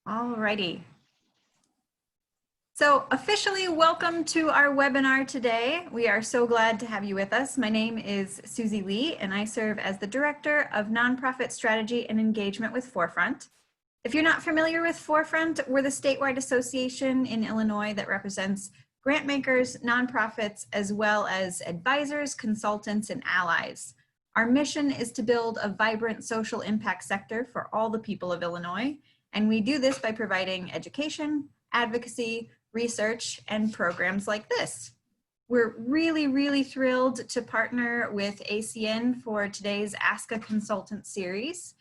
Alrighty. So officially welcome to our webinar today. We are so glad to have you with us. My name is Susie Lee and I serve as the Director of Nonprofit Strategy and Engagement with Forefront. If you're not familiar with Forefront, we're the statewide association in Illinois that represents grant makers, nonprofits, as well as advisors, consultants, and allies. Our mission is to build a vibrant social impact sector for all the people of Illinois, and we do this by providing education, advocacy, research, and programs like this. We're really thrilled to partner with ACN for today's Ask a Consultant series.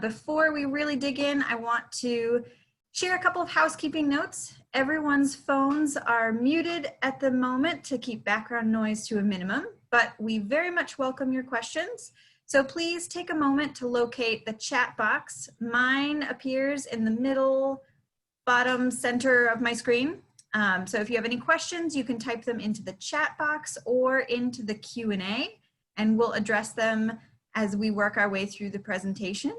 Before we really dig in, I want to share a couple of housekeeping notes. Everyone's phones are muted at the moment to keep background noise to a minimum, but we very much welcome your questions. So please take a moment to locate the chat box. Mine appears in the middle, bottom center of my screen. So if you have any questions, you can type them into the chat box or into the Q&A, and we'll address them as we work our way through the presentation.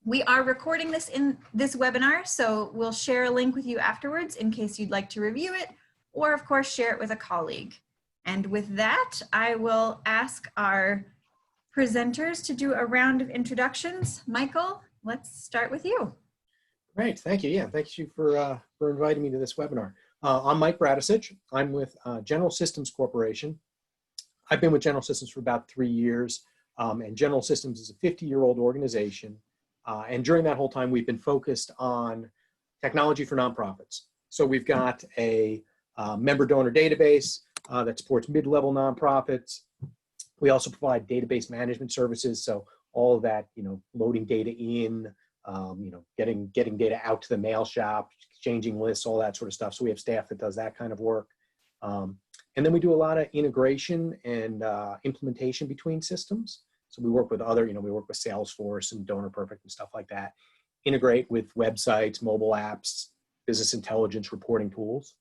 We are recording this webinar, so we'll share a link with you afterwards in case you'd like to review it, or of course share it with a colleague. And with that, I will ask our presenters to do a round of introductions. Michael, let's start with you. Great, thank you. Yeah, thank you for inviting me to this webinar. I'm Mike Bradisich. I'm with General Systems Corporation. I've been with General Systems for about 3 years, and General Systems is a 50-year-old organization. And during that whole time, we've been focused on technology for nonprofits. So we've got a member donor database that supports mid-level nonprofits. We also provide database management services. So all of that, loading data in, getting data out to the mail shop, exchanging lists, all that sort of stuff. So we have staff that does that kind of work. And then we do a lot of integration and implementation between systems. So we work with other, we work with Salesforce and DonorPerfect and stuff like that. Integrate with websites, mobile apps, business intelligence reporting tools.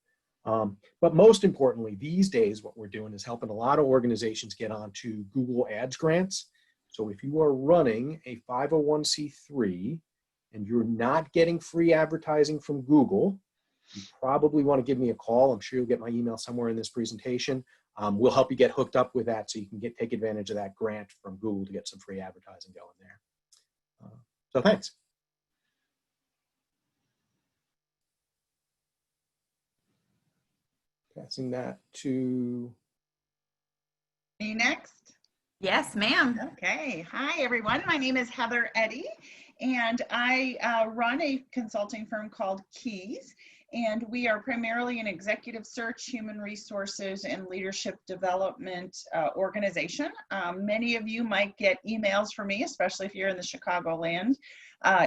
But most importantly, these days, what we're doing is helping a lot of organizations get onto Google Ads grants. So if you are running a 501c3 and you're not getting free advertising from Google, you probably want to give me a call. I'm sure you'll get my email somewhere in this presentation. We'll help you get hooked up with that so you can take advantage of that grant from Google to get some free advertising going there. So thanks. Passing that to... Me next? Yes, ma'am. Okay. Hi, everyone. My name is Heather Eddy, and I run a consulting firm called Keys. And we are primarily an executive search, human resources, and leadership development organization. Many of you might get emails from me, especially if you're in the Chicagoland,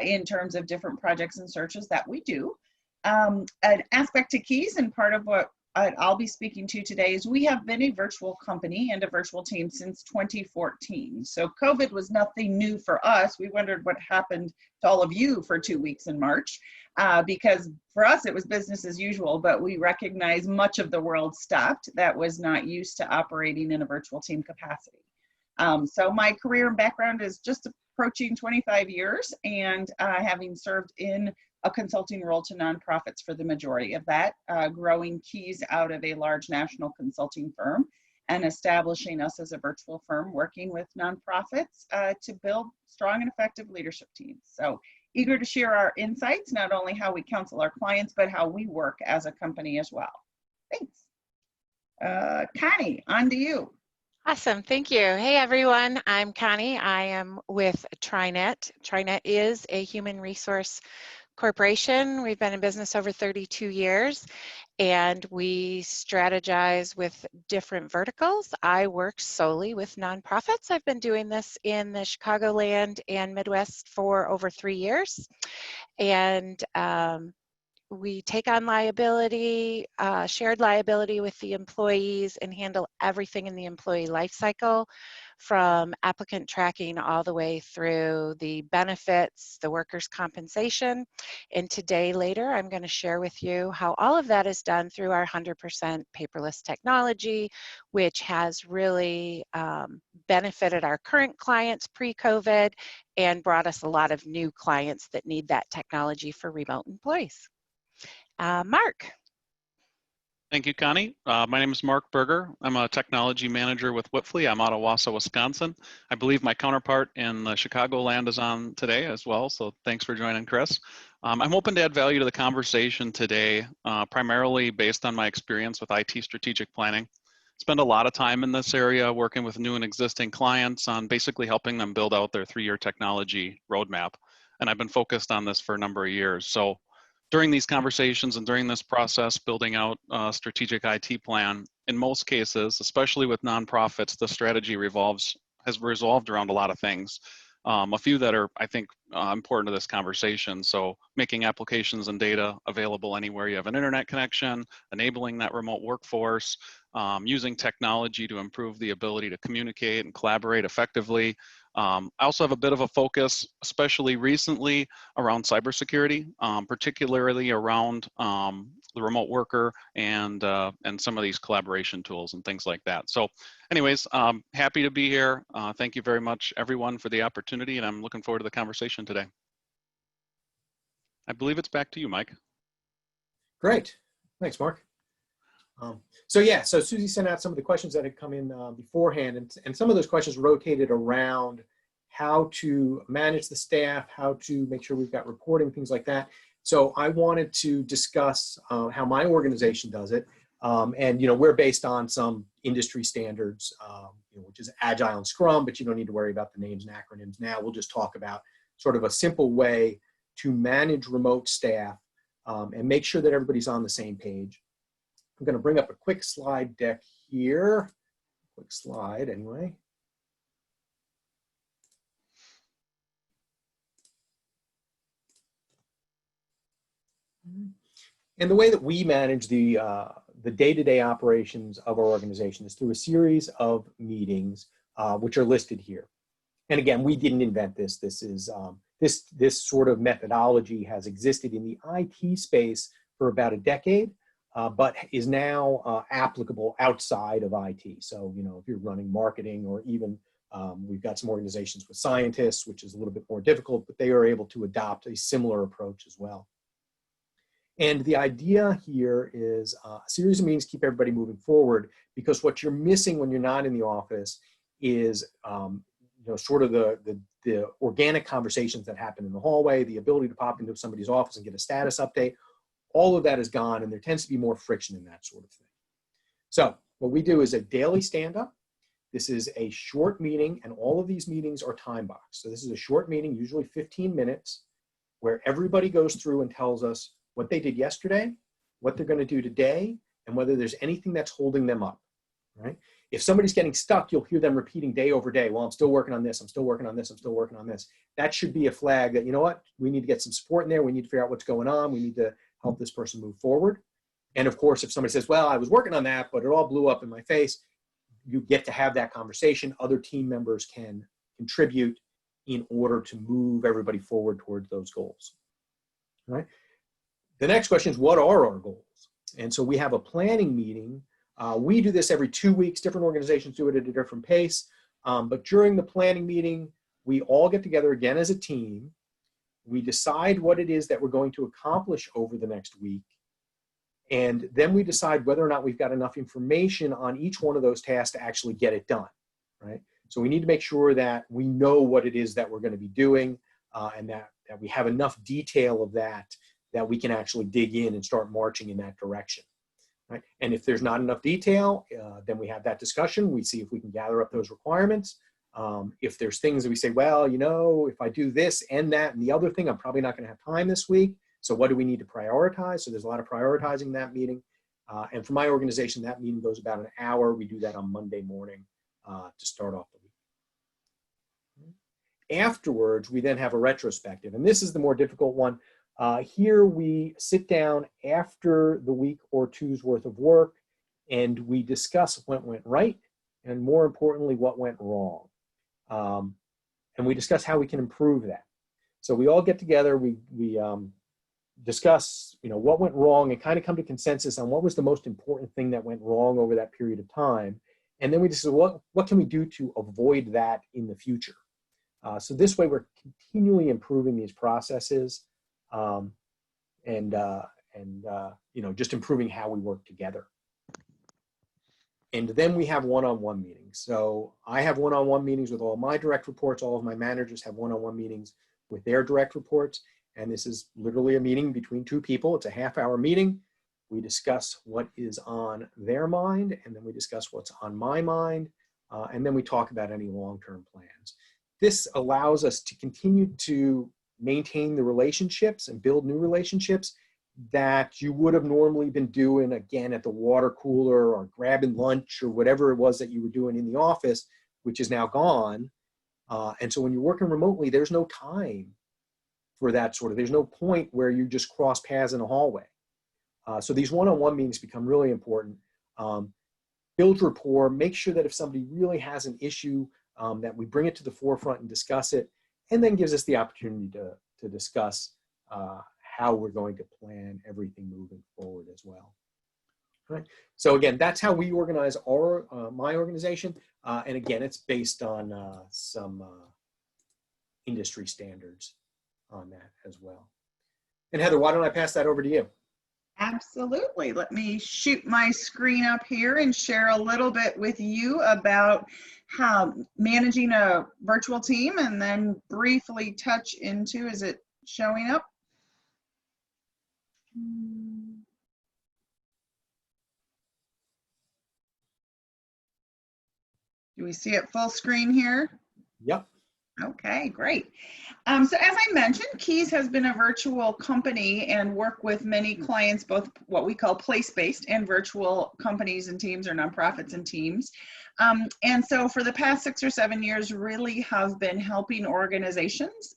in terms of different projects and searches that we do. An aspect to Keys, and part of what I'll be speaking to today, is we have been a virtual company and a virtual team since 2014. So COVID was nothing new for us. We wondered what happened to all of you for 2 weeks in March, because for us it was business as usual, but we recognize much of the world stopped that was not used to operating in a virtual team capacity. So my career and background is just approaching 25 years, and having served in a consulting role to nonprofits for the majority of that, growing Keys out of a large national consulting firm and establishing us as a virtual firm working with nonprofits to build strong and effective leadership teams. So eager to share our insights, not only how we counsel our clients, but how we work as a company as well. Thanks. Connie, on to you. Awesome, thank you. Hey everyone, I'm Connie. I am with TriNet. TriNet is a human resource corporation. We've been in business over 32 years, and we strategize with different verticals. I work solely with nonprofits. I've been doing this in the Chicagoland and Midwest for over 3 years, and we take on liability, shared liability with the employees, and handle everything in the employee life cycle, from applicant tracking all the way through the benefits, the workers' compensation. And today, later, I'm going to share with you how all of that is done through our 100% paperless technology, which has really benefited our current clients pre-COVID and brought us a lot of new clients that need that technology for remote employees. Mark. Thank you, Connie. My name is Mark Berger. I'm a technology manager with Whitfley. I'm out of Wausau, Wisconsin. I believe my counterpart in the Chicagoland is on today as well, so thanks for joining, Chris. I'm hoping to add value to the conversation today, primarily based on my experience with IT strategic planning. Spend a lot of time in this area working with new and existing clients on basically helping them build out their 3-year technology roadmap. And I've been focused on this for a number of years. So during these conversations and during this process, building out a strategic IT plan, in most cases, especially with nonprofits, the strategy has revolved around a lot of things. A few that are, I think, important to this conversation. So making applications and data available anywhere you have an internet connection, enabling that remote workforce, using technology to improve the ability to communicate and collaborate effectively. I also have a bit of a focus, especially recently, around cybersecurity, particularly around the remote worker and some of these collaboration tools and things like that. So anyways, happy to be here. Thank you very much, everyone, for the opportunity, and I'm looking forward to the conversation today. I believe it's back to you, Mike. Great. Thanks, Mark. So Susie sent out some of the questions that had come in beforehand, and some of those questions rotated around how to manage the staff, how to make sure we've got reporting, things like that. So I wanted to discuss how my organization does it. And, we're based on some industry standards, which is Agile and Scrum, but you don't need to worry about the names and acronyms now. We'll just talk about sort of a simple way to manage remote staff and make sure that everybody's on the same page. I'm going to bring up a quick slide deck here. Quick slide, anyway. And the way that we manage the day-to-day operations of our organization is through a series of meetings, which are listed here. And again, we didn't invent this. This is this sort of methodology has existed in the IT space for about a decade. But is now applicable outside of IT. So, if you're running marketing, or even we've got some organizations with scientists, which is a little bit more difficult, but they are able to adopt a similar approach as well. And the idea here is a series of meetings keep everybody moving forward, because what you're missing when you're not in the office is sort of the organic conversations that happen in the hallway, the ability to pop into somebody's office and get a status update. All of that is gone, and there tends to be more friction in that sort of thing. So what we do is a daily stand-up. This is a short meeting, and all of these meetings are time-boxed. So this is a short meeting, usually 15 minutes, where everybody goes through and tells us what they did yesterday, what they're going to do today, and whether there's anything that's holding them up, right? If somebody's getting stuck, you'll hear them repeating day over day, well, I'm still working on this, I'm still working on this, I'm still working on this. That should be a flag that, we need to get some support in there, we need to figure out what's going on, we need to help this person move forward. And of course, if somebody says, well, I was working on that, but it all blew up in my face, you get to have that conversation. Other team members can contribute in order to move everybody forward towards those goals. All right. The next question is, what are our goals? And so we have a planning meeting. We do this every 2 weeks. Different organizations do it at a different pace. But during the planning meeting, we all get together again as a team. We decide what it is that we're going to accomplish over the next week. And then we decide whether or not we've got enough information on each one of those tasks to actually get it done, right? So we need to make sure that we know what it is that we're going to be doing, and that we have enough detail of that we can actually dig in and start marching in that direction, right? And if there's not enough detail, then we have that discussion. We see if we can gather up those requirements. If there's things that we say, well, if I do this and that and the other thing, I'm probably not going to have time this week. So what do we need to prioritize? So there's a lot of prioritizing in that meeting. And for my organization, that meeting goes about an hour. We do that on Monday morning to start off the week. Afterwards, we then have a retrospective. And this is the more difficult one. Here we sit down after the week or two's worth of work, and we discuss what went right, and more importantly, what went wrong. And we discuss how we can improve that. So we all get together, we discuss, what went wrong, and kind of come to consensus on what was the most important thing that went wrong over that period of time. And then we just said, what can we do to avoid that in the future? So this way we're continually improving these processes and just improving how we work together. And then we have one-on-one meetings. So I have one-on-one meetings with all my direct reports. All of my managers have one-on-one meetings with their direct reports. And this is literally a meeting between two people. It's a half-hour meeting. We discuss what is on their mind, and then we discuss what's on my mind, and then we talk about any long-term plans. This allows us to continue to maintain the relationships and build new relationships that you would have normally been doing, again, at the water cooler or grabbing lunch or whatever it was that you were doing in the office, which is now gone. And so when you're working remotely, there's no time for that there's no point where you just cross paths in a hallway. So these one-on-one meetings become really important. Build rapport, make sure that if somebody really has an issue, that we bring it to the forefront and discuss it, and then gives us the opportunity to discuss how we're going to plan everything moving forward as well. All right. So again, that's how we organize my organization. And again, it's based on some industry standards on that as well. And Heather, why don't I pass that over to you? Absolutely. Let me shoot my screen up here and share a little bit with you about how managing a virtual team, and then briefly touch into, is it showing up? Do we see it full screen here? Yep. Okay, great. So as I mentioned, Keys has been a virtual company and work with many clients, both what we call place-based and virtual companies and teams, or nonprofits and teams. And so for the past 6 or 7 years, really have been helping organizations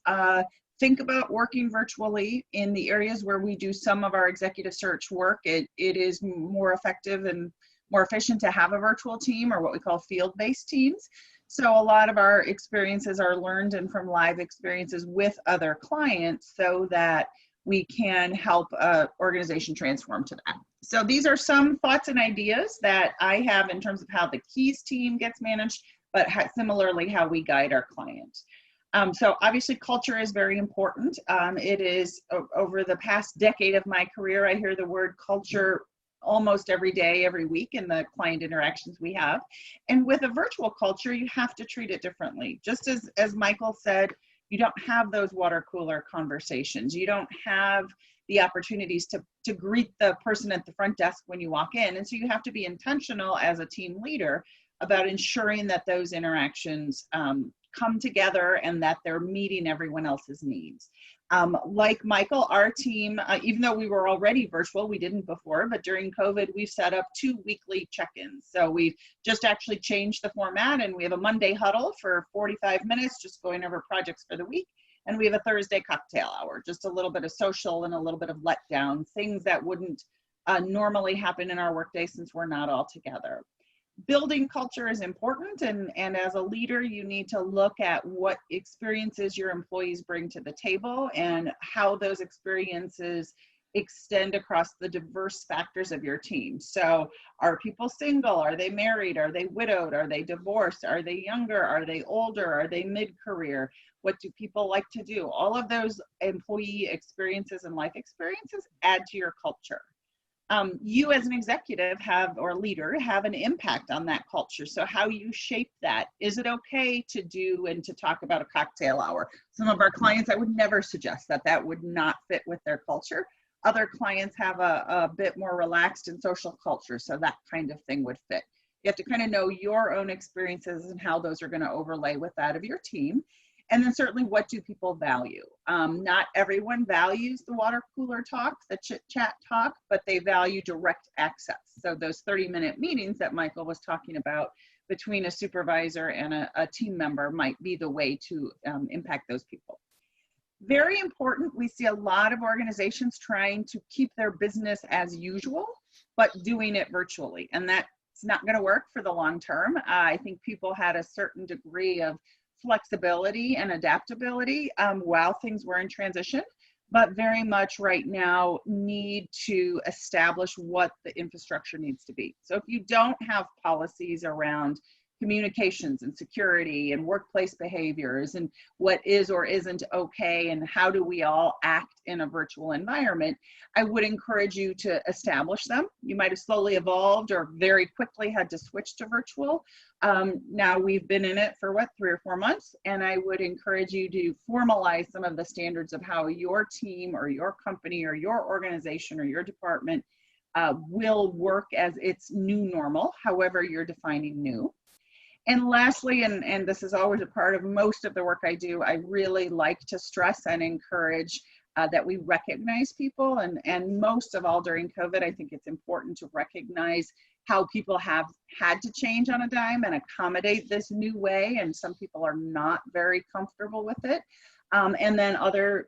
think about working virtually in the areas where we do some of our executive search work. It is more effective and more efficient to have a virtual team, or what we call field-based teams. So a lot of our experiences are learned and from live experiences with other clients, so that we can help an organization transform to that. So these are some thoughts and ideas that I have in terms of how the Keys team gets managed, but similarly how we guide our clients. So obviously culture is very important. It is over the past decade of my career, I hear the word culture almost every day, every week in the client interactions we have. And with a virtual culture, you have to treat it differently. Just as Michael said, you don't have those water cooler conversations. You don't have the opportunities to greet the person at the front desk when you walk in. And so you have to be intentional as a team leader about ensuring that those interactions come together and that they're meeting everyone else's needs. Like Michael, our team, even though we were already virtual, we didn't before, but during COVID, we've set up 2 weekly check-ins. So we've just actually changed the format, and we have a Monday huddle for 45 minutes, just going over projects for the week. And we have a Thursday cocktail hour, just a little bit of social and a little bit of letdown, things that wouldn't normally happen in our workday since we're not all together. Building culture is important, and as a leader, you need to look at what experiences your employees bring to the table and how those experiences extend across the diverse factors of your team. So are people single? Are they married? Are they widowed? Are they divorced? Are they younger? Are they older? Are they mid-career? What do people like to do? All of those employee experiences and life experiences add to your culture. You as an executive or leader have an impact on that culture. So how you shape that. Is it okay to do and to talk about a cocktail hour? Some of our clients, I would never suggest that would not fit with their culture. Other clients have a bit more relaxed and social culture, so that kind of thing would fit. You have to kind of know your own experiences and how those are going to overlay with that of your team. And then certainly, what do people value? Not everyone values the water cooler talk, the chit chat talk, but they value direct access. So those 30-minute meetings that Michael was talking about between a supervisor and a team member might be the way to impact those people. Very important, we see a lot of organizations trying to keep their business as usual, but doing it virtually. And that's not going to work for the long term. I think people had a certain degree of flexibility and adaptability while things were in transition. but very much right now need to establish what the infrastructure needs to be. So if you don't have policies around communications and security and workplace behaviors and what is or isn't okay and how do we all act in a virtual environment, I would encourage you to establish them. You might have slowly evolved or very quickly had to switch to virtual. Now we've been in it for what, 3 or 4 months, and I would encourage you to formalize some of the standards of how your team or your company or your organization or your department will work as its new normal, however you're defining new. And lastly, and this is always a part of most of the work I do, I really like to stress and encourage that we recognize people. And most of all during COVID, I think it's important to recognize how people have had to change on a dime and accommodate this new way. And some people are not very comfortable with it. And then other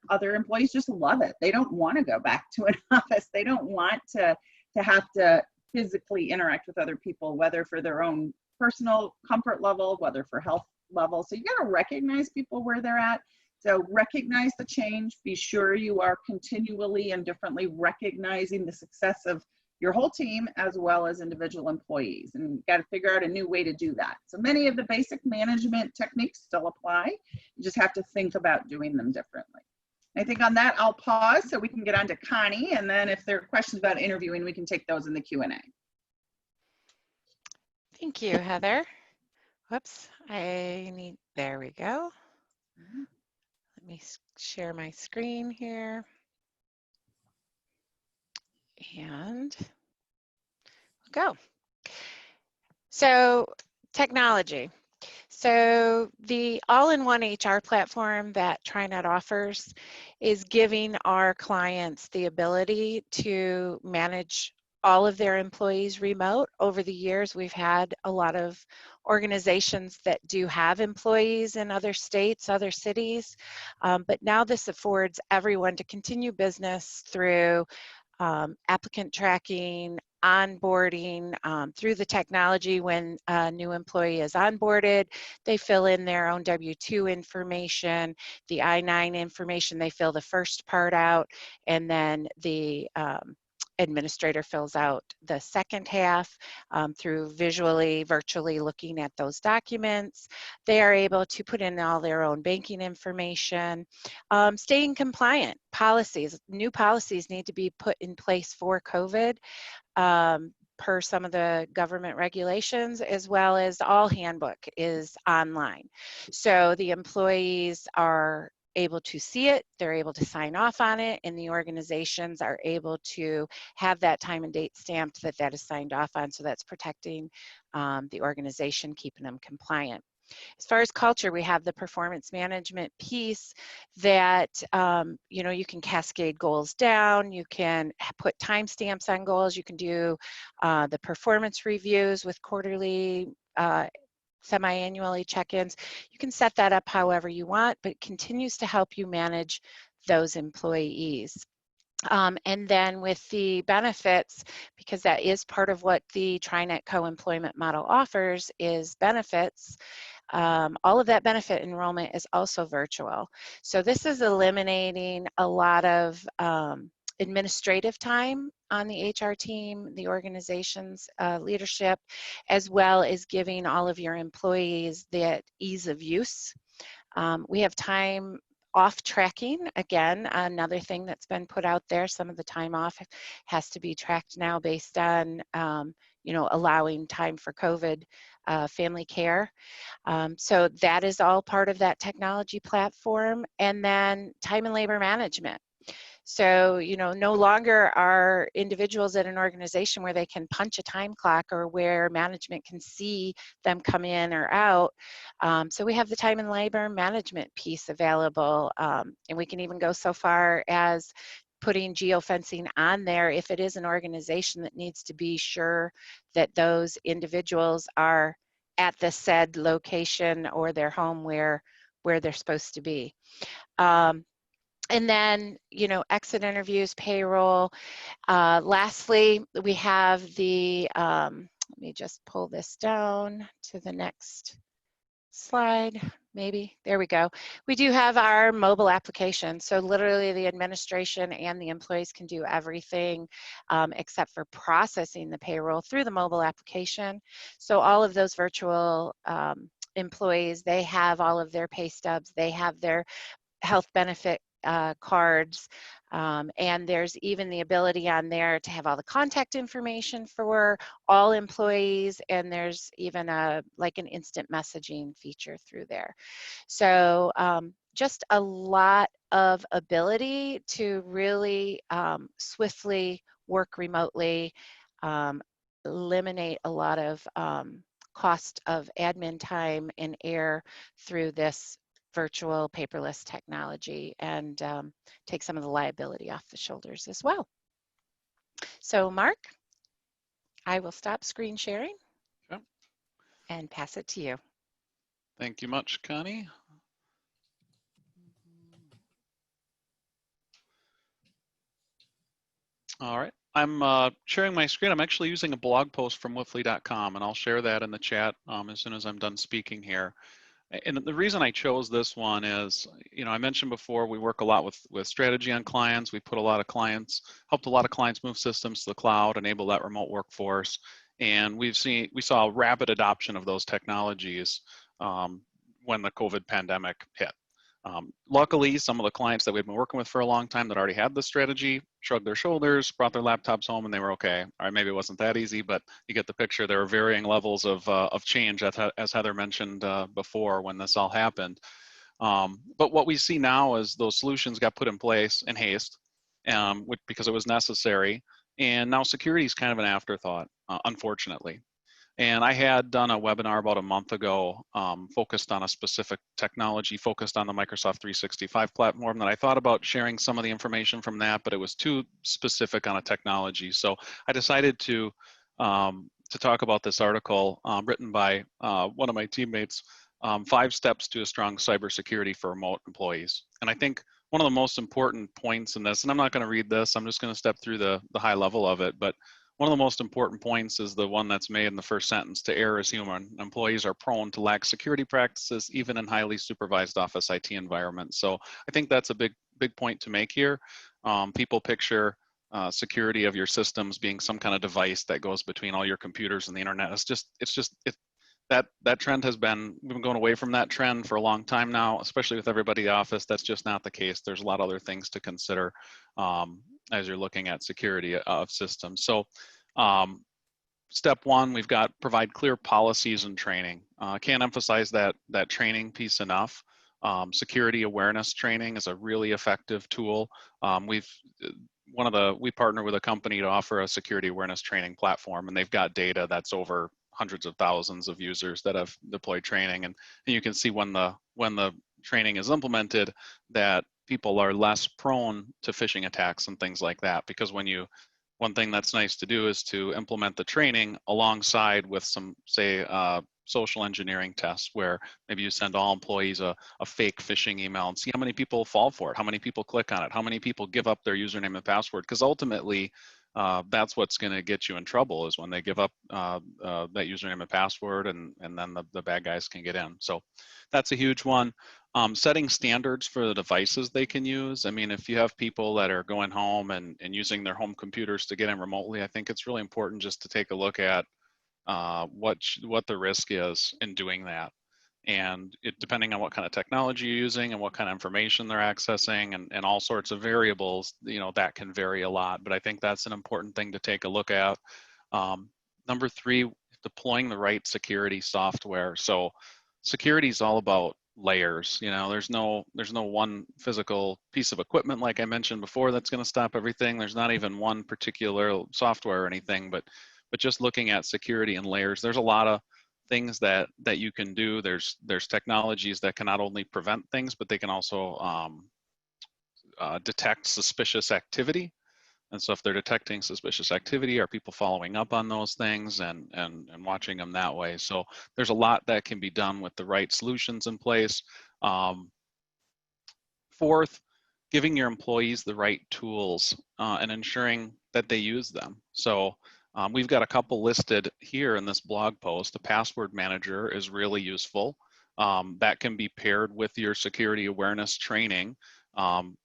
employees just love it. They don't want to go back to an office. They don't want to have to physically interact with other people, whether for their own personal comfort level, whether for health level. So you got to recognize people where they're at. So recognize the change. Be sure you are continually and differently recognizing the success of your whole team as well as individual employees, and got to figure out a new way to do that. So many of the basic management techniques still apply. You just have to think about doing them differently. I think on that, I'll pause so we can get on to Connie, and then if there are questions about interviewing, we can take those in the Q&A. Thank you, Heather. Whoops, there we go. Let me share my screen here. And go. So technology. So the all-in-one HR platform that TriNet offers is giving our clients the ability to manage all of their employees remote. Over the years, we've had a lot of organizations that do have employees in other states, other cities, but now this affords everyone to continue business through applicant tracking, onboarding, through the technology. When a new employee is onboarded, they fill in their own W-2 information, the I-9 information, they fill the first part out, and then the administrator fills out the second half through virtually looking at those documents. They are able to put in all their own banking information, staying compliant. Policies, new policies need to be put in place for COVID per some of the government regulations, as well as all handbook is online. So the employees are able to see it, they're able to sign off on it, and the organizations are able to have that time and date stamped that is signed off on. So that's protecting the organization, keeping them compliant. As far as culture, we have the performance management piece that, you can cascade goals down, you can put timestamps on goals, you can do the performance reviews with quarterly, semi-annually check-ins. You can set that up however you want, but it continues to help you manage those employees. And then with the benefits, because that is part of what the TriNet co-employment model offers, is benefits. All of that benefit enrollment is also virtual. So this is eliminating a lot of administrative time on the HR team, the organization's leadership, as well as giving all of your employees that ease of use. We have time off tracking, again, another thing that's been put out there. Some of the time off has to be tracked now based on, allowing time for COVID family care. So that is all part of that technology platform. And then time and labor management. So, no longer are individuals at an organization where they can punch a time clock or where management can see them come in or out. So we have the time and labor management piece available. And we can even go so far as putting geofencing on there if it is an organization that needs to be sure that those individuals are at the said location or their home where they're supposed to be. And then, exit interviews, payroll. Lastly, we have the, let me just pull this down to the next slide. maybe. There we go. We do have our mobile application. So literally the administration and the employees can do everything except for processing the payroll through the mobile application. So all of those virtual employees, they have all of their pay stubs, they have their health benefit cards, and there's even the ability on there to have all the contact information for all employees, and there's even like an instant messaging feature through there. So just a lot of ability to really swiftly work remotely, eliminate a lot of cost of admin time and error through this virtual paperless technology, and take some of the liability off the shoulders as well. So Mark, I will stop screen sharing and pass it to you. Thank you much, Connie. All right, I'm sharing my screen. I'm actually using a blog post from Wipfli.com, and I'll share that in the chat as soon as I'm done speaking here. And the reason I chose this one is, I mentioned before, we work a lot with strategy on clients. We put a lot of clients, helped a lot of clients move systems to the cloud, enable that remote workforce. And we saw a rapid adoption of those technologies when the COVID pandemic hit. Luckily, some of the clients that we've been working with for a long time that already had this strategy shrugged their shoulders, brought their laptops home, and they were okay. All right, maybe it wasn't that easy, but you get the picture. There were varying levels of change, as Heather mentioned before when this all happened. But what we see now is those solutions got put in place in haste because it was necessary. And now security is kind of an afterthought, unfortunately. And I had done a webinar about a month ago focused on a specific technology, focused on the Microsoft 365 platform, that I thought about sharing some of the information from that, but it was too specific on a technology. So I decided to talk about this article written by one of my teammates, 5 Steps to a Strong Cybersecurity for Remote Employees. And I think one of the most important points in this, and I'm not going to read this, I'm just going to step through the high level of it, but one of the most important points is the one that's made in the first sentence: to err is human. Employees are prone to lack security practices, even in highly supervised office IT environments. So I think that's a big point to make here. People picture security of your systems being some kind of device that goes between all your computers and the internet. That trend we've been going away from that trend for a long time now, especially with everybody in the office. That's just not the case. There's a lot of other things to consider as you're looking at security of systems. So step 1, we've got provide clear policies and training. Can't emphasize that training piece enough. Security awareness training is a really effective tool. We partner with a company to offer a security awareness training platform, and they've got data that's over hundreds of thousands of users that have deployed training, and you can see when the training is implemented that people are less prone to phishing attacks and things like that. Because one thing that's nice to do is to implement the training alongside with some, say, social engineering tests, where maybe you send all employees a fake phishing email and see how many people fall for it, how many people click on it, how many people give up their username and password. Because ultimately, that's what's going to get you in trouble, is when they give up that username and password, and then the bad guys can get in. So that's a huge one. Setting standards for the devices they can use. I mean, if you have people that are going home and using their home computers to get in remotely, I think it's really important just to take a look at what the risk is in doing that. And depending on what kind of technology you're using and what kind of information they're accessing, and all sorts of variables, that can vary a lot. But I think that's an important thing to take a look at. Number 3, deploying the right security software. So security is all about layers. There's no one physical piece of equipment, like I mentioned before, that's going to stop everything. There's not even one particular software or anything, but just looking at security and layers, there's a lot of things that you can do. There's technologies that can not only prevent things, but they can also detect suspicious activity. And so if they're detecting suspicious activity, are people following up on those things and watching them that way? So there's a lot that can be done with the right solutions in place. 4th, giving your employees the right tools and ensuring that they use them. So we've got a couple listed here in this blog post. The password manager is really useful. that can be paired with your security awareness training,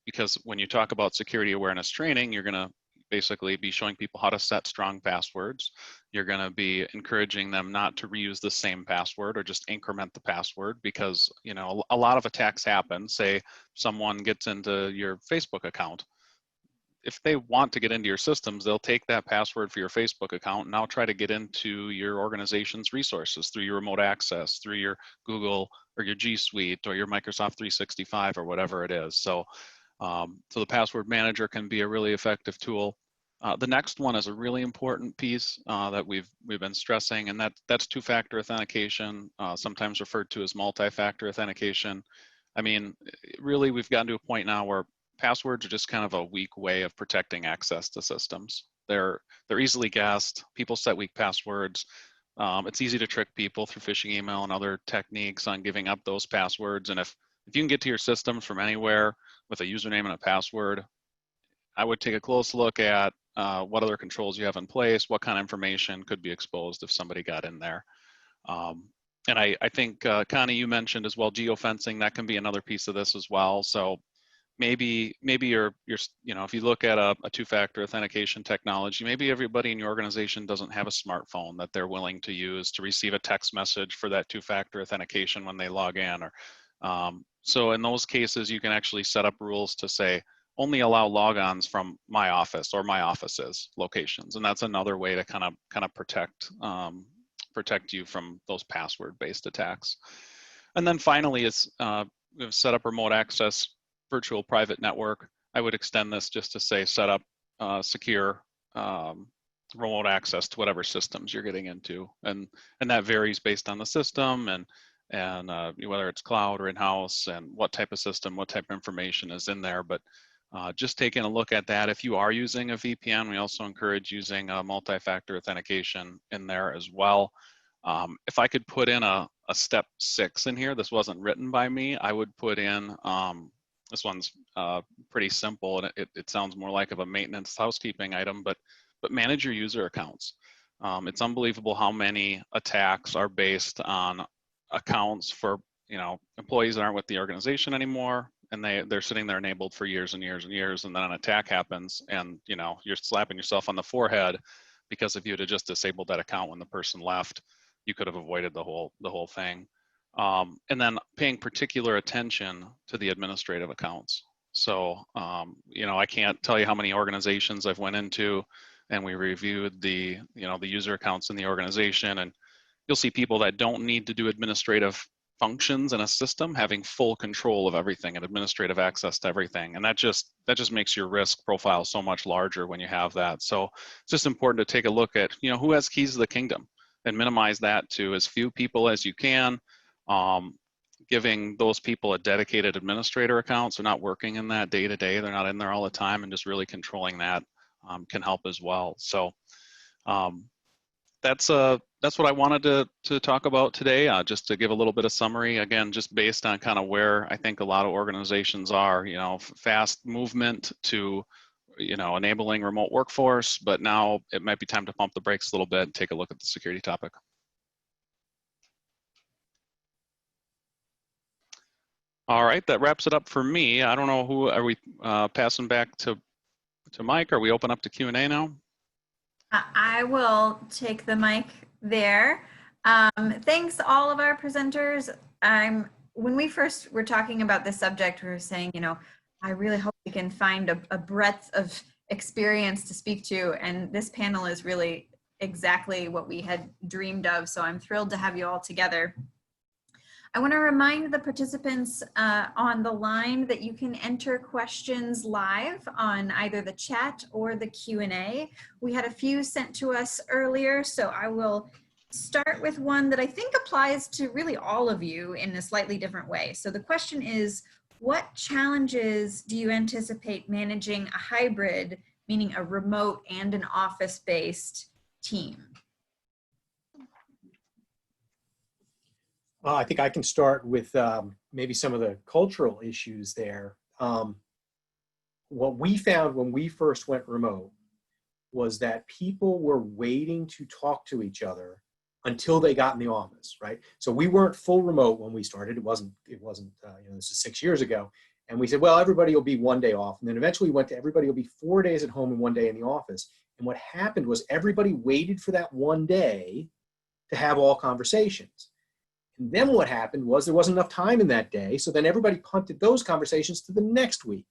because when you talk about security awareness training, you're going to basically be showing people how to set strong passwords. You're going to be encouraging them not to reuse the same password or just increment the password, because you know a lot of attacks happen. Say someone gets into your Facebook account. If they want to get into your systems, they'll take that password for your Facebook account and now try to get into your organization's resources through your remote access, through your Google or your G Suite or your Microsoft 365 or whatever it is. So the password manager can be a really effective tool. The next one is a really important piece that we've been stressing, and that's two-factor authentication, sometimes referred to as multi-factor authentication. I mean, really, we've gotten to a point now where passwords are just kind of a weak way of protecting access to systems. They're easily guessed. People set weak passwords. It's easy to trick people through phishing email and other techniques on giving up those passwords. And if you can get to your systems from anywhere with a username and a password, I would take a close look at what other controls you have in place, what kind of information could be exposed if somebody got in there. And I think, Connie, you mentioned as well, geofencing, that can be another piece of this as well. So maybe you're you know, if you look at a two-factor authentication technology, maybe everybody in your organization doesn't have a smartphone that they're willing to use to receive a text message for that two-factor authentication when they log in. Or so in those cases, you can actually set up rules to say only allow logons from my office or my office's locations, and that's another way to kind of protect you from those password-based attacks. And then finally, is we've set up remote access virtual private network. I would extend this just to say set up secure remote access to whatever systems you're getting into, and that varies based on the system and whether it's cloud or in-house and what type of system, what type of information is in there. But just taking a look at that, if you are using a VPN, we also encourage using multi-factor authentication in there as well. If I could put in a step 6 in here, this wasn't written by me, I would put in this one's pretty simple, and it sounds more like of a maintenance housekeeping item, but manage your user accounts. It's unbelievable how many attacks are based on accounts for, you know, employees that aren't with the organization anymore, and they're sitting there enabled for years and years and years, and then an attack happens, and you know, you're slapping yourself on the forehead because if you had just disabled that account when the person left, you could have avoided the whole thing. And then paying particular attention to the administrative accounts. So, you know, I can't tell you how many organizations I've went into and we reviewed the user accounts in the organization, and you'll see people that don't need to do administrative functions in a system having full control of everything and administrative access to everything. And that just makes your risk profile so much larger when you have that. So it's just important to take a look at, you know, who has keys to the kingdom and minimize that to as few people as you can. Giving those people a dedicated administrator account, so not working in that day to day, they're not in there all the time, and just really controlling that can help as well. So that's what I wanted to talk about today, just to give a little bit of summary, again, just based on kind of where I think a lot of organizations are, you know, fast movement to, you know, enabling remote workforce, but now it might be time to pump the brakes a little bit and take a look at the security topic. All right, that wraps it up for me. I don't know who are we passing back to Mike? Are we open up to Q&A now? I will take the mic there. Thanks all of our presenters. When we first were talking about this subject, we were saying, you know, I really hope we can find a breadth of experience to speak to, and this panel is really exactly what we had dreamed of, so I'm thrilled to have you all together. I want to remind the participants on the line that you can enter questions live on either the chat or the Q&A. We had a few sent to us earlier, so I will start with one that I think applies to really all of you in a slightly different way. So the question is, what challenges do you anticipate managing a hybrid, meaning a remote and an office-based team? I think I can start with maybe some of the cultural issues there. What we found when we first went remote was that people were waiting to talk to each other until they got in the office, right? So we weren't full remote when we started. It wasn't, this is 6 years ago. And we said, well, everybody will be 1 day off. And then eventually we went to everybody will be 4 days at home and 1 day in the office. And what happened was everybody waited for that 1 day to have all conversations. And then what happened was there wasn't enough time in that day. So then everybody punted those conversations to the next week.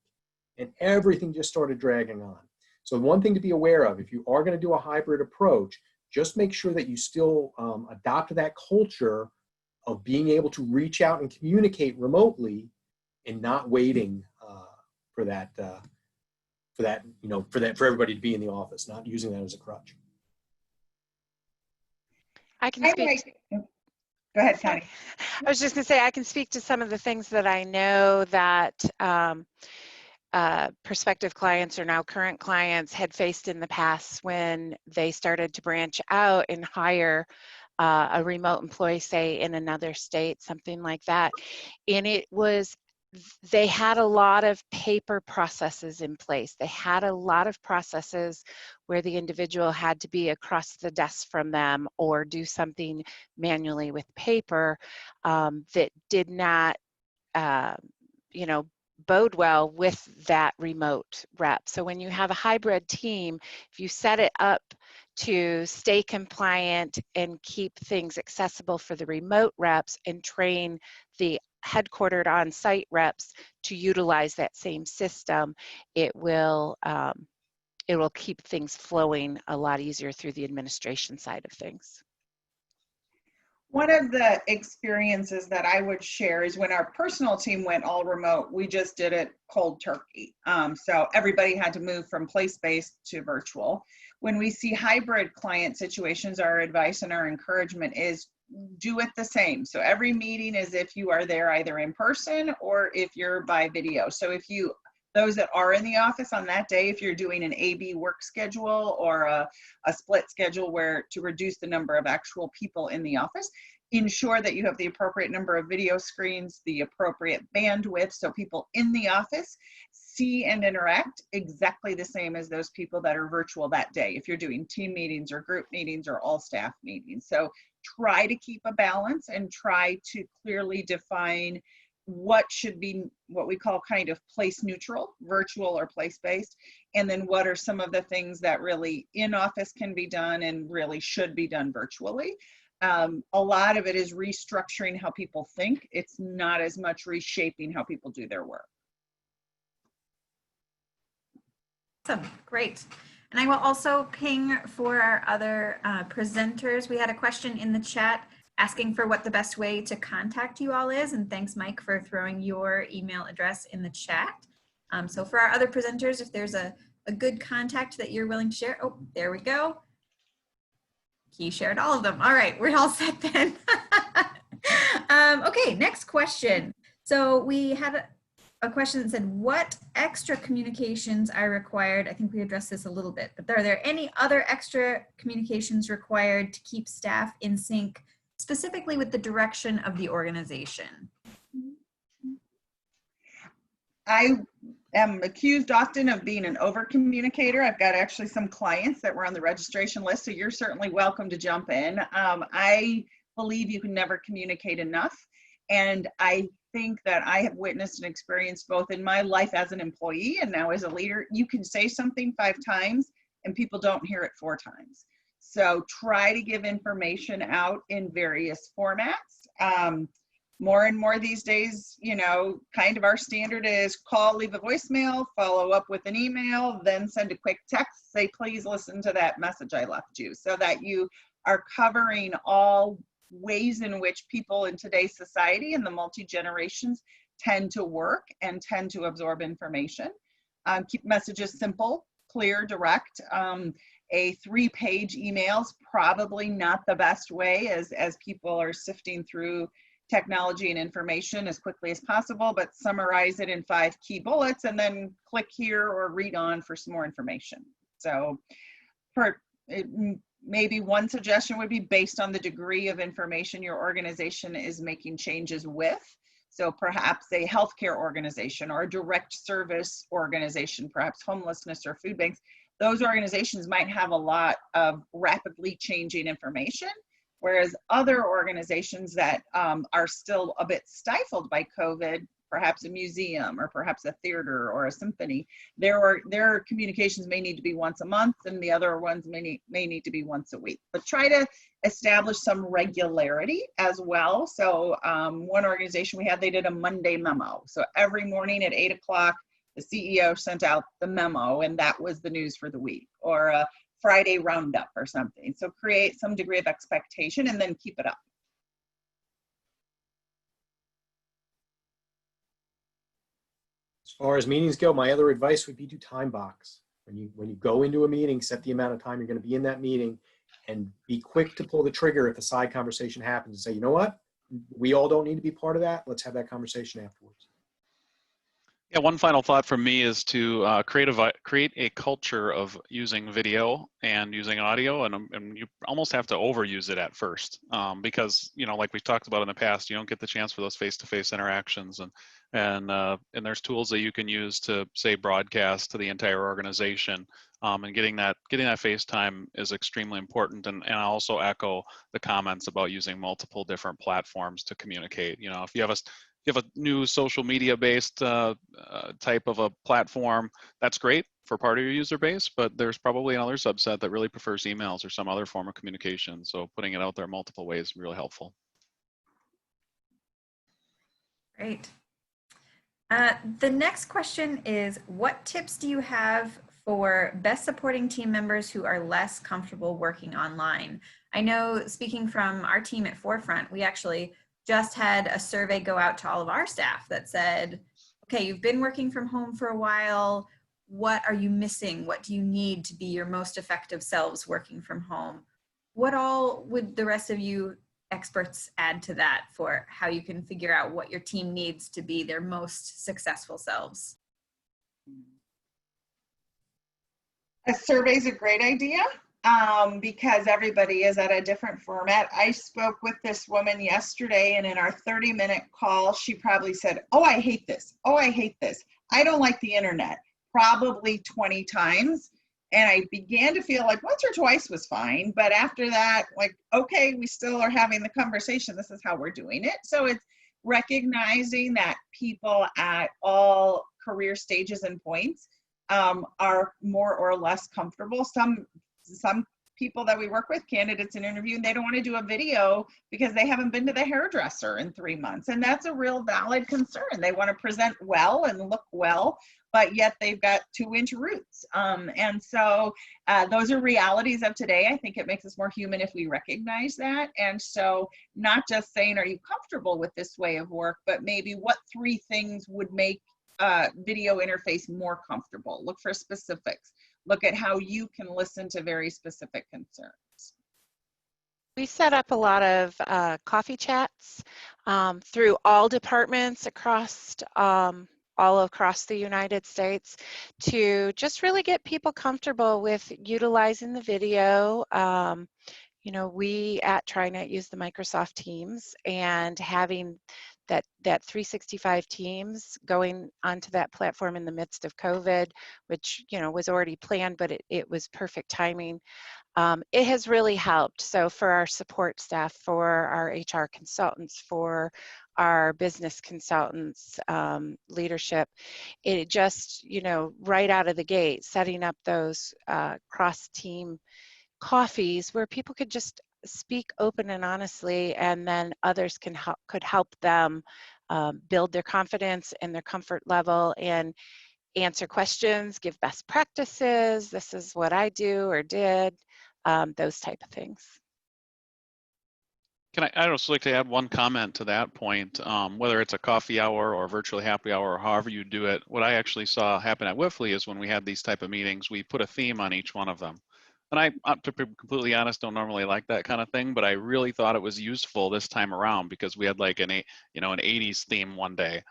And everything just started dragging on. So one thing to be aware of, if you are going to do a hybrid approach, just make sure that you still adopt that culture of being able to reach out and communicate remotely and not waiting for everybody to be in the office, not using that as a crutch. I can speak. Go ahead, Connie. I was just going to say, I can speak to some of the things that I know that prospective clients or now current clients had faced in the past when they started to branch out and hire a remote employee, say in another state, something like that. And they had a lot of paper processes in place. They had a lot of processes where the individual had to be across the desk from them or do something manually with paper that did not, bode well with that remote rep. So when you have a hybrid team, if you set it up to stay compliant and keep things accessible for the remote reps and train the headquartered on-site reps to utilize that same system, it will keep things flowing a lot easier through the administration side of things. One of the experiences that I would share is when our personal team went all remote, we just did it cold turkey. So everybody had to move from place-based to virtual. When we see hybrid client situations, our advice and our encouragement is do it the same. So every meeting is if you are there either in person or if you're by video. So if those that are in the office on that day, if you're doing an A/B work schedule or a split schedule to reduce the number of actual people in the office, ensure that you have the appropriate number of video screens, the appropriate bandwidth, so people in the office see and interact exactly the same as those people that are virtual that day, if you're doing team meetings or group meetings or all staff meetings. So try to keep a balance and try to clearly define what should be what we call kind of place neutral, virtual or place-based, and then what are some of the things that really in office can be done and really should be done virtually. A lot of it is restructuring how people think. It's not as much reshaping how people do their work. Awesome, great. And I will also ping for our other presenters. We had a question in the chat asking for what the best way to contact you all is. And thanks, Mike, for throwing your email address in the chat. So for our other presenters, if there's a good contact that you're willing to share. Oh, there we go. He shared all of them. All right, we're all set then. Okay, next question. So we had a question that said, what extra communications are required? I think we addressed this a little bit, but are there any other extra communications required to keep staff in sync, specifically with the direction of the organization? I am accused often of being an over communicator. I've got actually some clients that were on the registration list, so you're certainly welcome to jump in. I believe you can never communicate enough. And I think that I have witnessed and experienced both in my life as an employee and now as a leader, you can say something 5 times and people don't hear it 4 times. So try to give information out in various formats. More and more these days, kind of our standard is call, leave a voicemail, follow up with an email, then send a quick text, say, please listen to that message I left you, so that you are covering all ways in which people in today's society and the multi-generations tend to work and tend to absorb information. Keep messages simple, clear, direct. A 3-page email is probably not the best way as people are sifting through technology and information as quickly as possible, but summarize it in 5 key bullets and then click here or read on for some more information. So maybe one suggestion would be based on the degree of information your organization is making changes with. So perhaps a healthcare organization or a direct service organization, perhaps homelessness or food banks, those organizations might have a lot of rapidly changing information, Whereas other organizations that are still a bit stifled by COVID, perhaps a museum or perhaps a theater or a symphony, their communications may need to be once a month, and the other ones may need to be once a week. But try to establish some regularity as well. So one organization we had, they did a Monday memo. So every morning at 8 o'clock, the CEO sent out the memo, and that was the news for the week, or a Friday roundup or something. So create some degree of expectation and then keep it up. As far as meetings go, my other advice would be do time box. When you go into a meeting, set the amount of time you're going to be in that meeting, and be quick to pull the trigger if a side conversation happens and say, you know what, we all don't need to be part of that. Let's have that conversation afterwards. Yeah, one final thought from me is to create a culture of using video and using audio, and you almost have to overuse it at first, because, you know, like we talked about in the past, you don't get the chance for those face-to-face interactions, and there's tools that you can use to, say, broadcast to the entire organization, and getting that face time is extremely important. And I also echo the comments about using multiple different platforms to communicate. You know, if you have a new social media based type of a platform, that's great for part of your user base, but there's probably another subset that really prefers emails or some other form of communication. So putting it out there multiple ways is really helpful. Great. The next question is, what tips do you have for best supporting team members who are less comfortable working online? I know, speaking from our team at Forefront, we actually just had a survey go out to all of our staff that said, okay, you've been working from home for a while. What are you missing? What do you need to be your most effective selves working from home? What all would the rest of you experts add to that for how you can figure out what your team needs to be their most successful selves? A survey is a great idea. Because everybody is at a different format. I spoke with this woman yesterday, and in our 30-minute call, she probably said, oh, I hate this. Oh, I hate this. I don't like the internet, probably 20 times. And I began to feel like once or twice was fine. But after that, like, okay, we still are having the conversation. This is how we're doing it. So it's recognizing that people at all career stages and points are more or less comfortable. Some people that we work with, candidates in interview, they don't want to do a video because they haven't been to the hairdresser in 3 months. And that's a real valid concern. They want to present well and look well, but yet they've got 2-inch roots. And so those are realities of today. I think it makes us more human if we recognize that. And so not just saying, are you comfortable with this way of work, but maybe what 3 things would make video interface more comfortable? Look for specifics. Look at how you can listen to very specific concerns. We set up a lot of coffee chats through all departments across all across the United States to just really get people comfortable with utilizing the video. You know, we at TriNet use the Microsoft Teams, and having that 365 Teams going onto that platform in the midst of COVID, which, you know, was already planned, but it was perfect timing. It has really helped. So for our support staff, for our HR consultants, for our business consultants, leadership, it just, you know, right out of the gate, setting up those cross-team coffees where people could just speak open and honestly, and then others could help them build their confidence and their comfort level and answer questions, give best practices. This is what I do or did, those type of things. I'd also like to add one comment to that point, whether it's a coffee hour or virtually happy hour or however you do it. What I actually saw happen at Whiffley is when we had these type of meetings, we put a theme on each one of them. And to be completely honest, don't normally like that kind of thing, but I really thought it was useful this time around because we had like an 80s theme one day.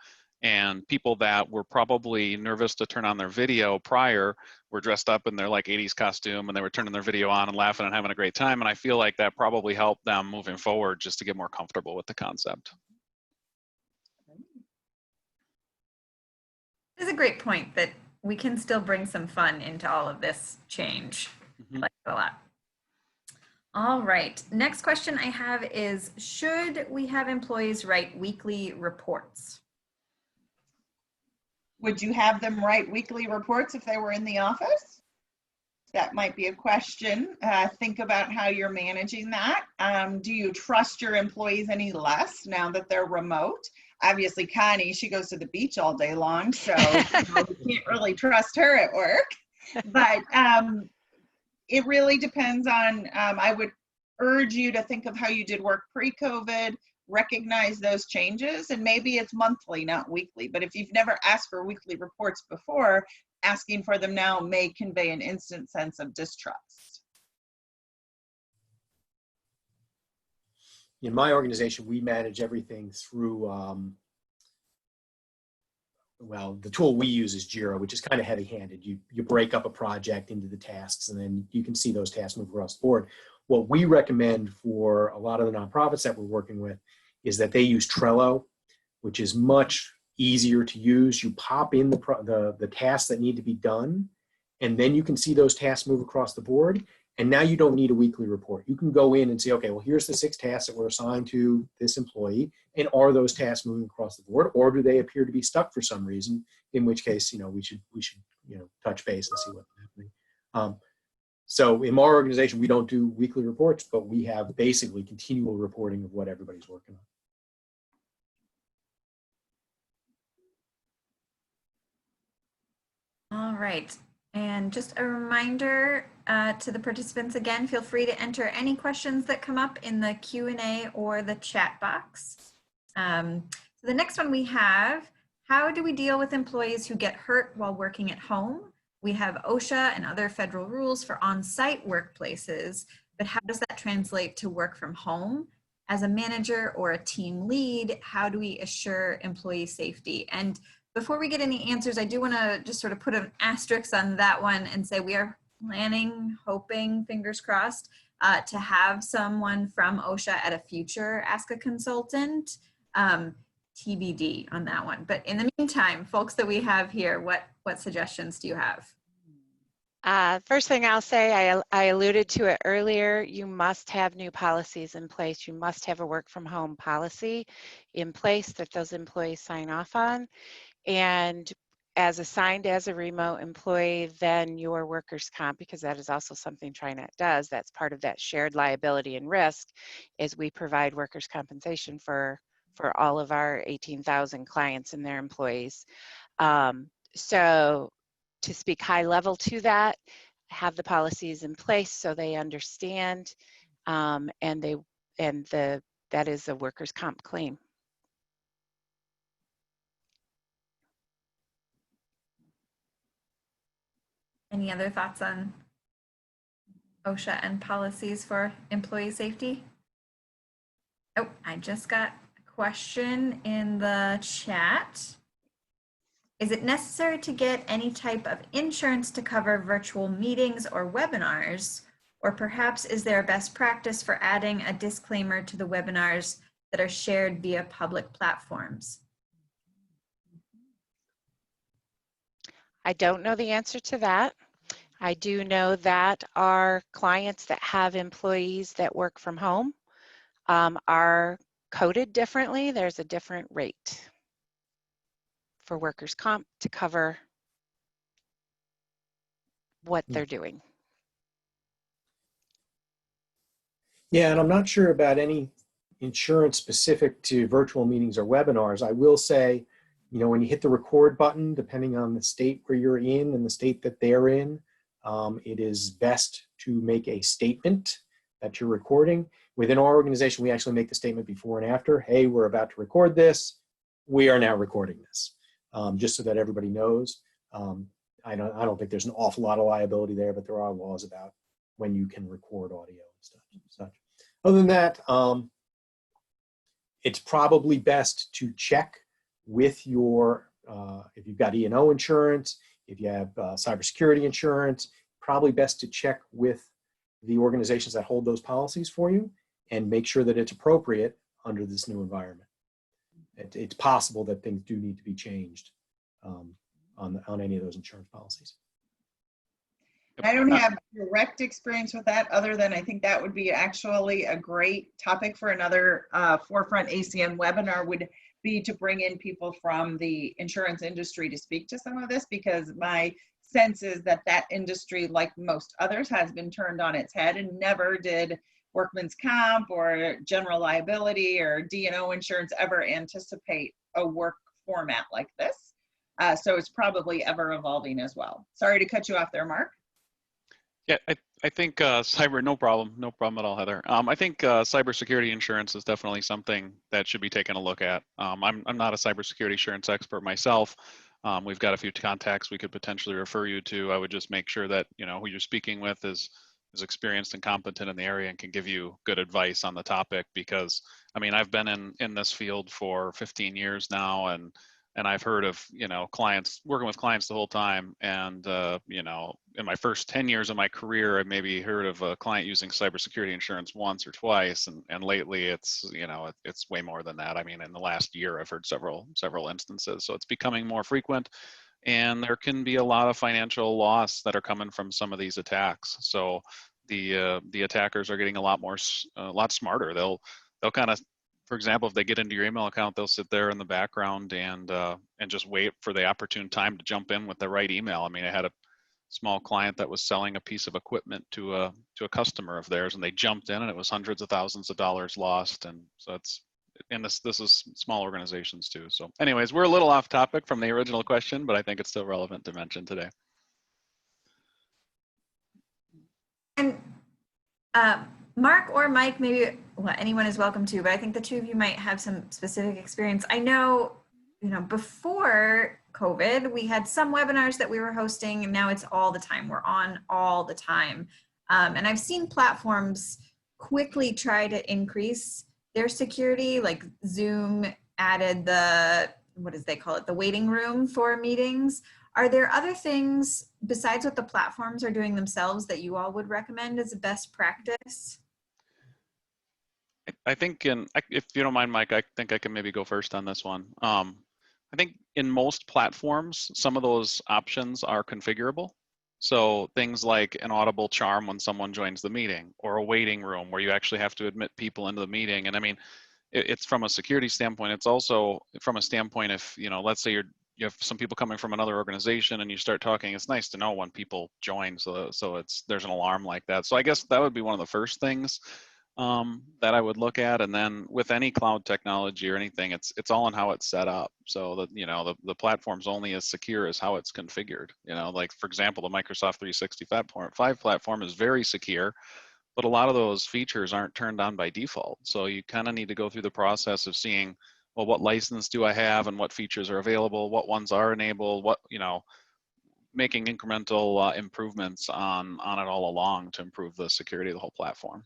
And people that were probably nervous to turn on their video prior were dressed up in their like 80s costume, and they were turning their video on and laughing and having a great time. And I feel like that probably helped them moving forward just to get more comfortable with the concept. This is a great point that we can still bring some fun into all of this change. I like it a lot. All right. Next question I have is, should we have employees write weekly reports? Would you have them write weekly reports if they were in the office? That might be a question. Think about how you're managing that. Do you trust your employees any less now that they're remote? Obviously, Connie, she goes to the beach all day long, so you can't really trust her at work. But it really depends on, I would urge you to think of how you did work pre-COVID, recognize those changes, and maybe it's monthly, not weekly. But if you've never asked for weekly reports before, asking for them now may convey an instant sense of distrust. In my organization, we manage everything through, well, the tool we use is Jira, which is kind of heavy-handed. You break up a project into the tasks, and then you can see those tasks move across the board. What we recommend for a lot of the nonprofits that we're working with is that they use Trello, which is much easier to use. You pop in the tasks that need to be done, and then you can see those tasks move across the board. And now you don't need a weekly report. You can go in and say, okay, well, here's the 6 tasks that were assigned to this employee, and are those tasks moving across the board, or do they appear to be stuck for some reason? In which case, we should touch base and see what's happening. So in our organization, we don't do weekly reports, but we have basically continual reporting of what everybody's working on. All right. And just a reminder to the participants again, feel free to enter any questions that come up in the Q&A or the chat box. So the next one we have, how do we deal with employees who get hurt while working at home? We have OSHA and other federal rules for on-site workplaces, but how does that translate to work from home? As a manager or a team lead, how do we assure employee safety? And before we get any answers, I do want to just sort of put an asterisk on that one and say we are planning, hoping, fingers crossed, to have someone from OSHA at a future Ask a Consultant. TBD on that one. But in the meantime, folks that we have here, what suggestions do you have? First thing I'll say, I alluded to it earlier, you must have new policies in place. You must have a work from home policy in place that those employees sign off on. And as assigned as a remote employee, then your workers' comp, because that is also something TriNet does, that's part of that shared liability and risk, is we provide workers' compensation for all of our 18,000 clients and their employees. So to speak high level to that, have the policies in place so they understand, and that is a workers' comp claim. Any other thoughts on OSHA and policies for employee safety? Oh, I just got a question in the chat. Is it necessary to get any type of insurance to cover virtual meetings or webinars? Or perhaps is there a best practice for adding a disclaimer to the webinars that are shared via public platforms? I don't know the answer to that. I do know that our clients that have employees that work from home are coded differently. There's a different rate for workers' comp to cover what they're doing. Yeah, and I'm not sure about any insurance specific to virtual meetings or webinars. I will say, when you hit the record button, depending on the state where you're in and the state that they're in, it is best to make a statement that you're recording. Within our organization, we actually make the statement before and after. Hey, we're about to record this. We are now recording this, just so that everybody knows. I don't think there's an awful lot of liability there, but there are laws about when you can record audio and stuff. Such. Other than that, it's probably best to check with your, if you've got E&O insurance, if you have cybersecurity insurance, probably best to check with the organizations that hold those policies for you and make sure that it's appropriate under this new environment. It's possible that things do need to be changed on any of those insurance policies. I don't have direct experience with that other than I think that would be actually a great topic for another Forefront ACM webinar would be to bring in people from the insurance industry to speak to some of this, because my sense is that that industry, like most others, has been turned on its head and never did workman's comp or general liability or D&O insurance ever anticipate a work format like this. So it's probably ever evolving as well. Sorry to cut you off there, Mark. Yeah, I think cyber, no problem at all, Heather. I think cybersecurity insurance is definitely something that should be taken a look at. I'm not a cybersecurity insurance expert myself. We've got a few contacts we could potentially refer you to. I would just make sure that who you're speaking with is experienced and competent in the area and can give you good advice on the topic. Because I mean, I've been in this field for 15 years now, and I've heard of clients working with clients the whole time, and in my first 10 years of my career, I maybe heard of a client using cybersecurity insurance once or twice, and lately it's it's way more than that. I mean, in the last year, I've heard several instances, so it's becoming more frequent, and there can be a lot of financial loss that are coming from some of these attacks. So the attackers are getting a lot smarter. They'll kind of, for example, if they get into your email account, they'll sit there in the background and just wait for the opportune time to jump in with the right email. I mean, I had a small client that was selling a piece of equipment to a customer of theirs, and they jumped in, and it was hundreds of thousands of dollars lost. And so this is small organizations too. So anyways, we're a little off topic from the original question, but I think it's still relevant to mention today. And Mark or Mike, maybe, well, anyone is welcome to, but I think the two of you might have some specific experience. I know, before COVID, we had some webinars that we were hosting, and now it's all the time. We're on all the time. And I've seen platforms quickly try to increase their security, like Zoom added the, they call it? The waiting room for meetings. Are there other things besides what the platforms are doing themselves that you all would recommend as a best practice? I think if you don't mind, Mike, I think I can maybe go first on this one. I think in most platforms, some of those options are configurable. So things like an audible charm when someone joins the meeting, or a waiting room where you actually have to admit people into the meeting. And I mean, it's from a security standpoint. It's also from a standpoint if, let's say you have some people coming from another organization and you start talking, it's nice to know when people join. So there's an alarm like that. So I guess that would be one of the first things that I would look at. And then with any cloud technology or anything, it's all in how it's set up. So that, the platform's only as secure as how it's configured. Like for example, the Microsoft 365 platform is very secure, but a lot of those features aren't turned on by default. So you kind of need to go through the process of seeing, well, what license do I have and what features are available, what ones are enabled, what, making incremental improvements on it all along to improve the security of the whole platform.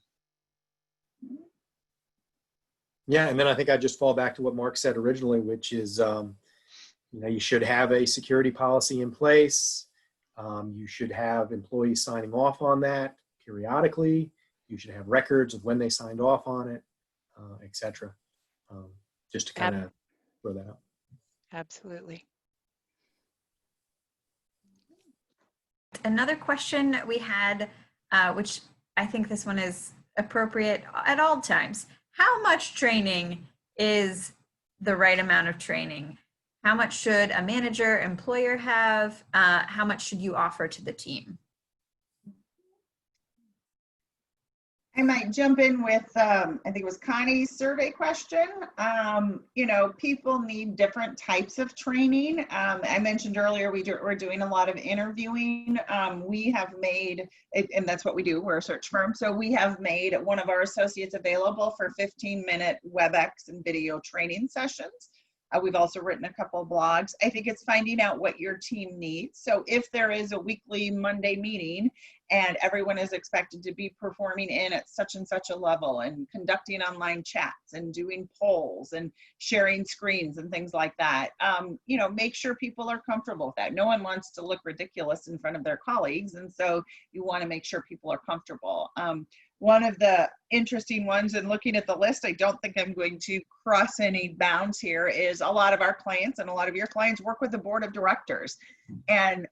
Yeah, and then I think I just fall back to what Mark said originally, which is, you should have a security policy in place. You should have employees signing off on that periodically. You should have records of when they signed off on it, et cetera. Just to kind of throw that out. Absolutely. Another question we had, which I think this one is appropriate at all times. How much training is the right amount of training? How much should a manager, employer have? How much should you offer to the team? I might jump in with, I think it was Connie's survey question. People need different types of training. I mentioned earlier, we're doing a lot of interviewing. We have made, and that's what we do, we're a search firm. So we have made one of our associates available for 15-minute WebEx and video training sessions. We've also written a couple of blogs. I think it's finding out what your team needs. So if there is a weekly Monday meeting and everyone is expected to be performing in at such and such a level and conducting online chats and doing polls and sharing screens and things like that, make sure people are comfortable with that. No one wants to look ridiculous in front of their colleagues. And so you want to make sure people are comfortable. one of the interesting ones, and looking at the list, I don't think I'm going to cross any bounds here, is a lot of our clients and a lot of your clients work with the board of directors. And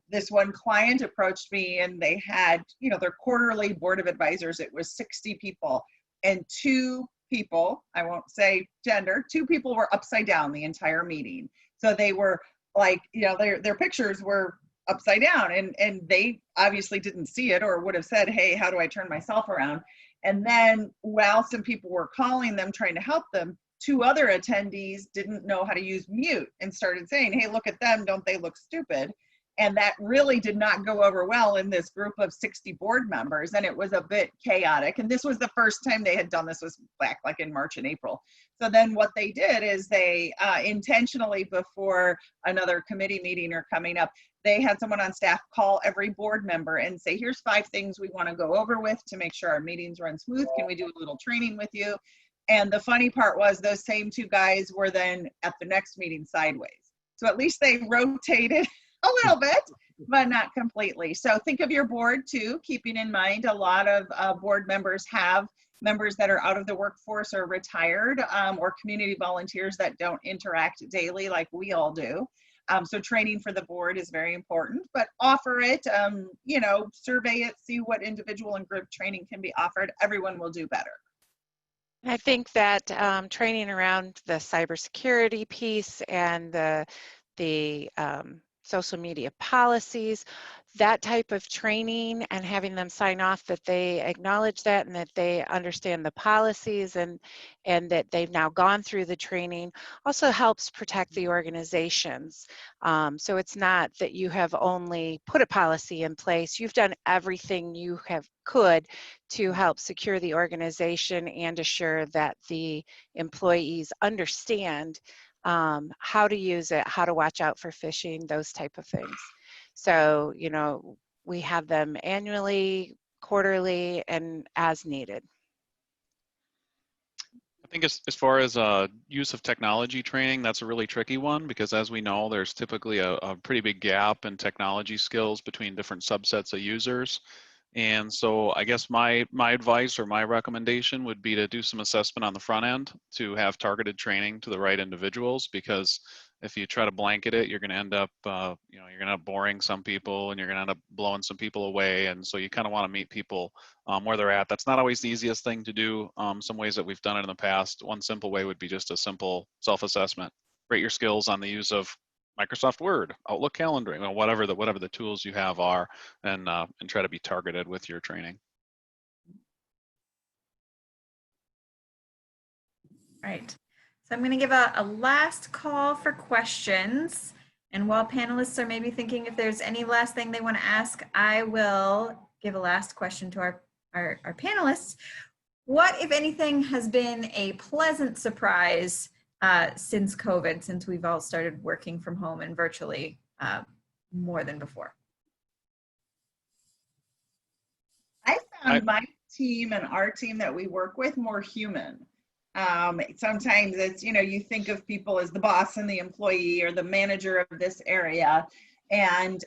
this one client approached me, and they had, their quarterly board of advisors. It was 60 people, and 2 people, I won't say gender, 2 people were upside down the entire meeting. So they were like, their pictures were upside down, and they obviously didn't see it, or would have said, hey, how do I turn myself around? And then while some people were calling them, trying to help them, 2 other attendees didn't know how to use mute and started saying, hey, look at them, don't they look stupid? And that really did not go over well in this group of 60 board members, and it was a bit chaotic. And this was the first time they had done this, was back like in March and April. So then what they did is they intentionally, before another committee meeting or coming up, they had someone on staff call every board member and say, here's 5 things we want to go over with to make sure our meetings run smooth. Can we do a little training with you? And the funny part was those same 2 guys were then at the next meeting sideways. So at least they rotated a little bit, but not completely. So think of your board too, keeping in mind a lot of board members have members that are out of the workforce or retired, or community volunteers that don't interact daily like we all do. So training for the board is very important, but offer it, survey it, see what individual and group training can be offered. Everyone will do better. I think that training around the cybersecurity piece and the social media policies, that type of training, and having them sign off that they acknowledge that and that they understand the policies and that they've now gone through the training, also helps protect the organizations. So it's not that you have only put a policy in place, you've done everything you could to help secure the organization and assure that the employees understand how to use it, how to watch out for phishing, those type of things. So, we have them annually, quarterly, and as needed. I think as far as use of technology training, that's a really tricky one, because as we know, there's typically a pretty big gap in technology skills between different subsets of users. And so I guess my advice or my recommendation would be to do some assessment on the front end to have targeted training to the right individuals, because if you try to blanket it, you're going to end up, you're going to end up boring some people, and you're going to end up blowing some people away. And so you kind of want to meet people where they're at. That's not always the easiest thing to do. Some ways that we've done it in the past, one simple way would be just a simple self-assessment. Rate your skills on the use of Microsoft Word, Outlook calendaring, whatever the tools you have are, and try to be targeted with your training. Right. So I'm going to give a last call for questions. And while panelists are maybe thinking if there's any last thing they want to ask, I will give a last question to our panelists. What, if anything, has been a pleasant surprise since COVID, since we've all started working from home and virtually more than before? I found my team and our team that we work with more human. Sometimes it's, you think of people as the boss and the employee or the manager of this area. And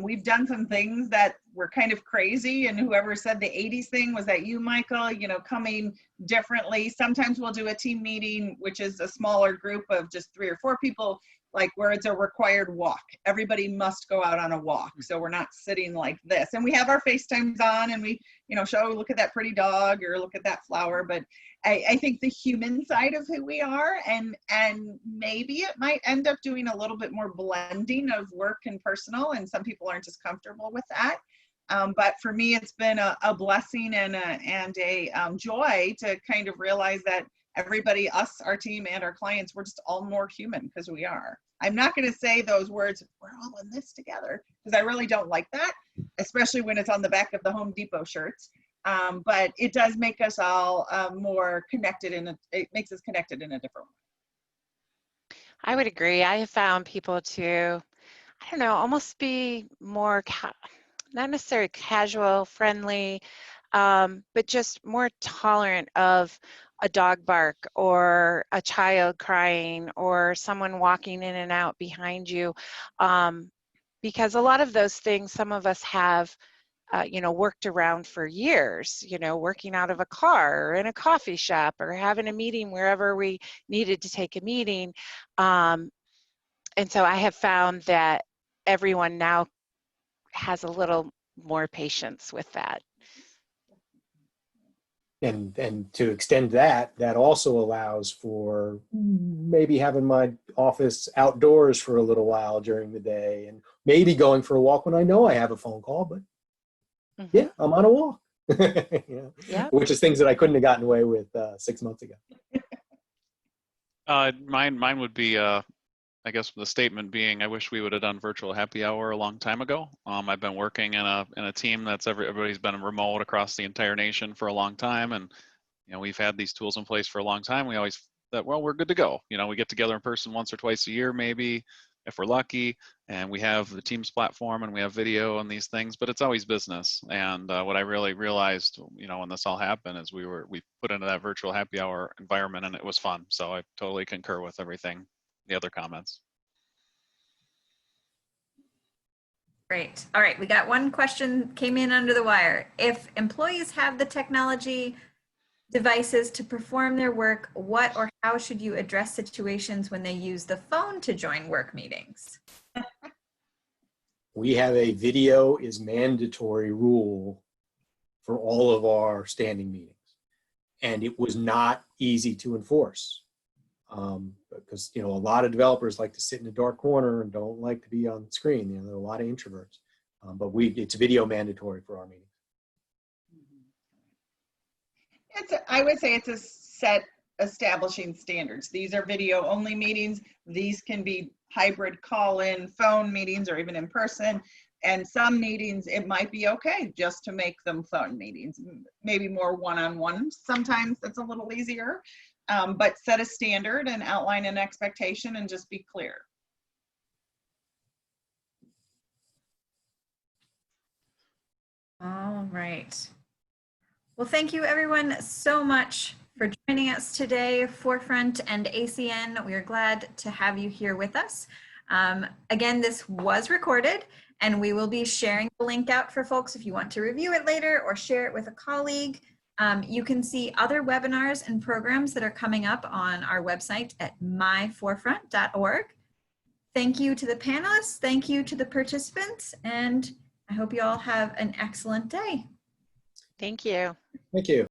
we've done some things that were kind of crazy. And whoever said the 80s thing, was that you, Michael, coming differently. Sometimes we'll do a team meeting, which is a smaller group of just 3 or 4 people, like where it's a required walk. Everybody must go out on a walk. So we're not sitting like this. And we have our FaceTimes on, and we, show, look at that pretty dog or look at that flower. But I think the human side of who we are, and maybe it might end up doing a little bit more blending of work and personal, and some people aren't as comfortable with that. But for me, it's been a blessing and a joy to kind of realize that everybody, us, our team, and our clients, we're just all more human, because we are. I'm not going to say those words, we're all in this together, because I really don't like that, especially when it's on the back of the Home Depot shirts. But it does make us all more connected, and it makes us connected in a different way. I would agree. I have found people to, I don't know, almost be more, not necessarily casual, friendly, but just more tolerant of a dog bark or a child crying or someone walking in and out behind you. Because a lot of those things, some of us have worked around for years, working out of a car or in a coffee shop or having a meeting wherever we needed to take a meeting. And so I have found that everyone now has a little more patience with that. And to extend that also allows for maybe having my office outdoors for a little while during the day, and maybe going for a walk when I know I have a phone call, but yeah, I'm on a walk. Yeah. Which is things that I couldn't have gotten away with 6 months ago. Mine would be, I guess the statement being, I wish we would have done virtual happy hour a long time ago. I've been working in a team that's everybody's been remote across the entire nation for a long time, and we've had these tools in place for a long time. We always thought, well, we're good to go. We get together in person once or twice a year, maybe, if we're lucky, and we have the Teams platform and we have video and these things, but it's always business. And what I really realized, when this all happened, is we put into that virtual happy hour environment, and it was fun. So I totally concur with everything, the other comments. Great. All right, we got one question came in under the wire. If employees have the technology devices to perform their work, what or how should you address situations when they use the phone to join work meetings? We have a video is mandatory rule for all of our standing meetings, and it was not easy to enforce. Because a lot of developers like to sit in a dark corner and don't like to be on screen. There are a lot of introverts, but it's video mandatory for our meetings. I would say it's a set establishing standards. These are video only meetings. These can be hybrid call-in phone meetings or even in person. And some meetings, it might be okay just to make them phone meetings, maybe more one-on-one. Sometimes that's a little easier. But set a standard and outline an expectation and just be clear. All right. Well, thank you everyone so much for joining us today, Forefront and ACN. We are glad to have you here with us. Again, this was recorded, and we will be sharing the link out for folks if you want to review it later or share it with a colleague. You can see other webinars and programs that are coming up on our website at myforefront.org. Thank you to the panelists. Thank you to the participants. And I hope you all have an excellent day. Thank you. Thank you.